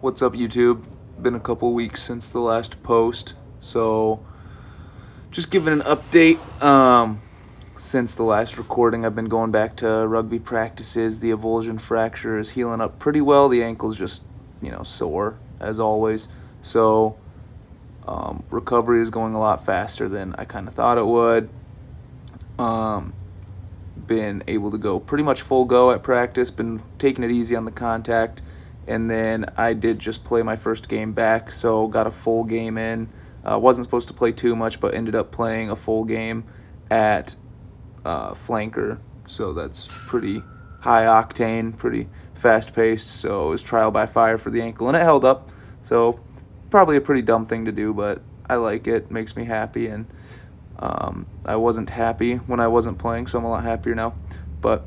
What's up, YouTube? Been a couple weeks since the last post, so just giving an update. Since the last recording, I've been going back to rugby practices. The avulsion fracture is healing up pretty well. The ankle's just, sore as always. So recovery is going a lot faster than I kind of thought it would. Been able to go pretty much full go at practice. Been taking it easy on the contact. And then I did just play my first game back, so got a full game in. Wasn't supposed to play too much, but ended up playing a full game at flanker. So that's pretty high octane, pretty fast paced. So it was trial by fire for the ankle, and it held up. So probably a pretty dumb thing to do, but I like it. Makes me happy, and I wasn't happy when I wasn't playing, so I'm a lot happier now. But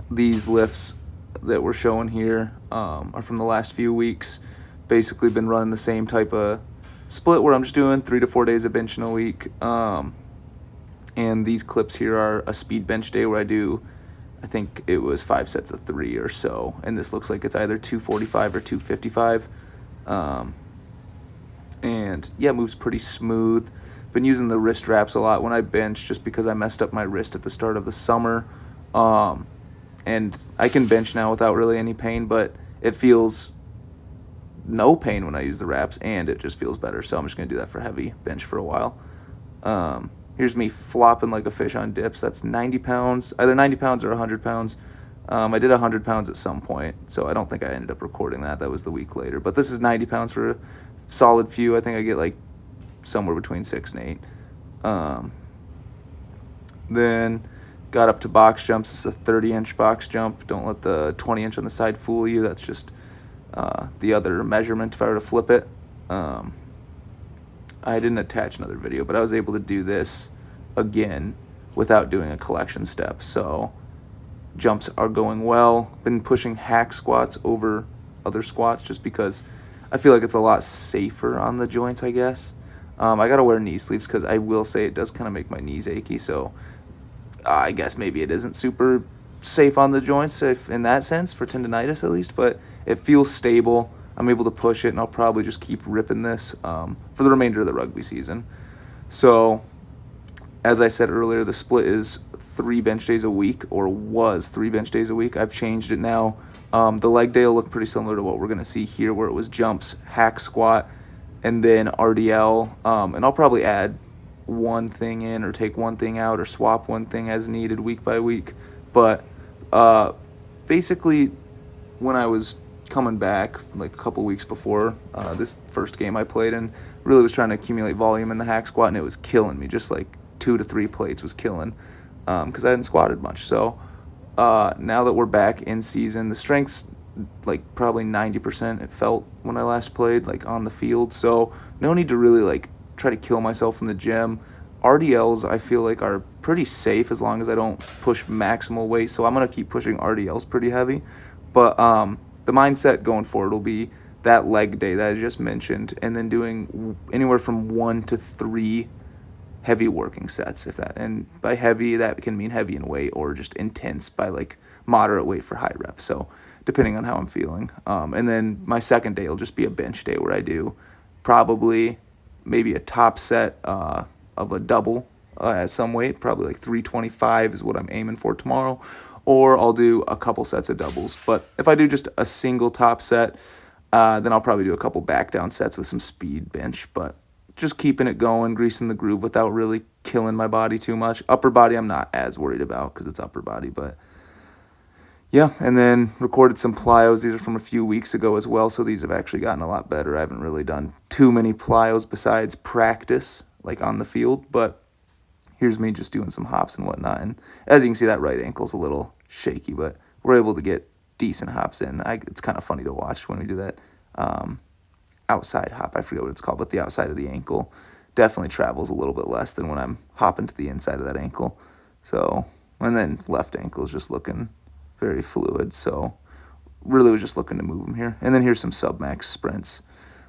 these lifts that we're showing here are from the last few weeks. Basically been running the same type of split where I'm just doing 3 to 4 days of benching a week. And these clips here are a speed bench day where I do, I think it was 5 sets of 3 or so. And this looks like it's either 245 or 255. And yeah, moves pretty smooth. Been using the wrist wraps a lot when I bench just because I messed up my wrist at the start of the summer. And I can bench now without really any pain, but it feels no pain when I use the wraps, and it just feels better. So I'm just going to do that for heavy bench for a while. Here's me flopping like a fish on dips. That's 90 pounds, either 90 pounds or 100 pounds. I did 100 pounds at some point, so I don't think I ended up recording that. That was the week later. But this is 90 pounds for a solid few. I think I get like somewhere between 6 and 8. Then got up to box jumps. It's a 30-inch box jump. Don't let the 20-inch on the side fool you. That's just the other measurement if I were to flip it. I didn't attach another video, but I was able to do this again without doing a collection step. So jumps are going well. Been pushing hack squats over other squats just because I feel like it's a lot safer on the joints, I guess. I got to wear knee sleeves because I will say it does kind of make my knees achy, so I guess maybe it isn't super safe on the joints if in that sense, for tendonitis at least, but it feels stable. I'm able to push it, and I'll probably just keep ripping this for the remainder of the rugby season. So, as I said earlier, the split is 3 bench days a week, or was 3 bench days a week. I've changed it now. The leg day will look pretty similar to what we're going to see here, where it was jumps, hack squat, and then RDL. And I'll probably add one thing in or take one thing out or swap one thing as needed week by week. But basically, when I was coming back like a couple weeks before this first game I played in, really was trying to accumulate volume in the hack squat, and it was killing me. Just like 2 to 3 plates was killing because I hadn't squatted much. So now that we're back in season, the strength's like probably 90% it felt when I last played, like on the field. So no need to really like try to kill myself in the gym. RDLs I feel like are pretty safe as long as I don't push maximal weight. So I'm going to keep pushing RDLs pretty heavy. But the mindset going forward will be that leg day that I just mentioned, and then doing anywhere from 1 to 3 heavy working sets, if that, and by heavy that can mean heavy in weight or just intense by like moderate weight for high reps. So depending on how I'm feeling. And then my second day will just be a bench day where I do probably maybe a top set of a double at some weight, probably like 325 is what I'm aiming for tomorrow, or I'll do a couple sets of doubles. But if I do just a single top set, then I'll probably do a couple back down sets with some speed bench, but just keeping it going, greasing the groove without really killing my body too much. Upper body I'm not as worried about because it's upper body, but yeah. And then recorded some plyos. These are from a few weeks ago as well, so these have actually gotten a lot better. I haven't really done too many plyos besides practice, like on the field, but here's me just doing some hops and whatnot. And as you can see, that right ankle's a little shaky, but we're able to get decent hops in. It's kind of funny to watch when we do that outside hop. I forget what it's called, but the outside of the ankle definitely travels a little bit less than when I'm hopping to the inside of that ankle. So, and then left ankle is just looking very fluid. So really was just looking to move them here. And then here's some submax sprints.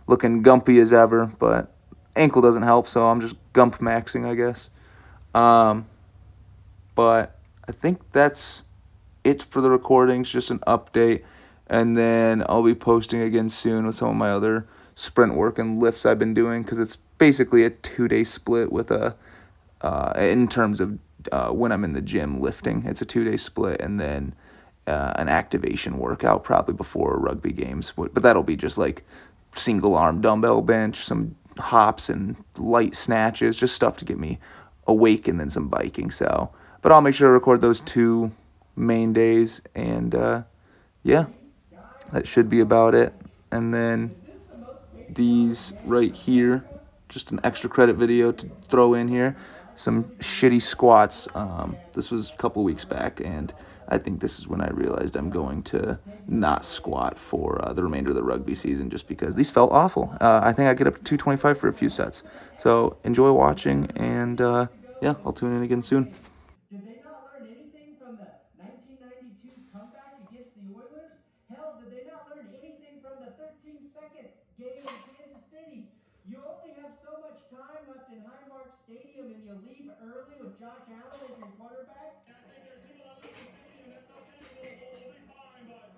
Looking gumpy as ever, but ankle doesn't help, so I'm just gump maxing, I guess. But I think that's it for the recordings, just an update. And then I'll be posting again soon with some of my other sprint work and lifts I've been doing, because it's basically a 2-day split with in terms of when I'm in the gym lifting. It's a 2-day split, and then an activation workout probably before rugby games. But that'll be just like single arm dumbbell bench, some hops and light snatches, just stuff to get me awake, and then some biking. So, but I'll make sure to record those 2 main days, and yeah, that should be about it. And then these right here, just an extra credit video to throw in here. Some shitty squats. This was a couple weeks back, and I think this is when I realized I'm going to not squat for the remainder of the rugby season, just because these felt awful. I think I get up to 225 for a few sets. So enjoy watching, and yeah, I'll tune in again soon. Did they not learn anything from the 1992 comeback against the Oilers? Hell, did they not learn anything from the 13-second game in Kansas City? You only have so much time left in Highmark Stadium, and you leave early with Josh Allen as your quarterback? I think there's people that leave the stadium, that's okay. We'll be fine, but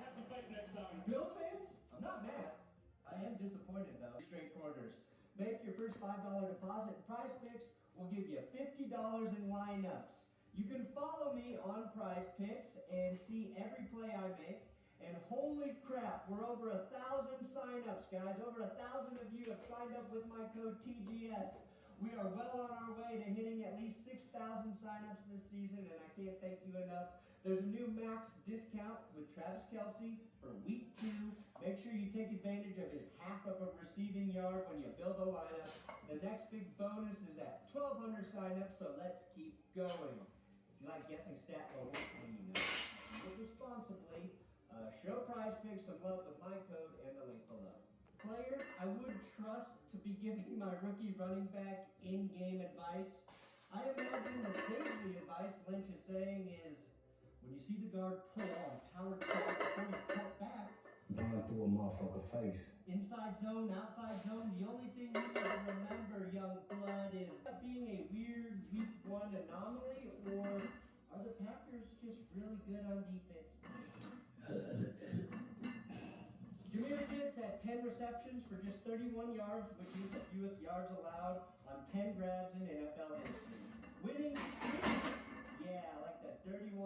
have some faith next time. Bills fans? I'm not mad. I am disappointed, though. Straight quarters. Make your first $5 deposit. Prize Picks will give you $50 in lineups. You can follow me on Prize Picks and see every play I make. And holy crap, we're over 1,000 signups, guys. Over 1,000 of you have signed up with my code TGS. We are well on our way to hitting at least 6,000 signups this season, and I can't thank you enough. There's a new max discount with Travis Kelce for week 2. Make sure you take advantage of his half of a receiving yard when you build a lineup. The next big bonus is at 1,200 signups, so let's keep going. If you like guessing stat totals, then you know. Live responsibly. Show Prize Picks some love with my code and the link below. Player I would trust to be giving my rookie running back in-game advice. I imagine the sagely advice Lynch is saying is, when you see the guard pull on power track before you pull back, run through a motherfucker face. Inside zone, outside zone, the only thing you need to remember, young blood, is that being a weird week 1 anomaly, or are the Packers just really good on defense? Jahmyr Gibbs had 10 receptions for just 31 yards, which is the fewest yards allowed on 10 grabs in NFL history. Winning streaks? Yeah, like that 31.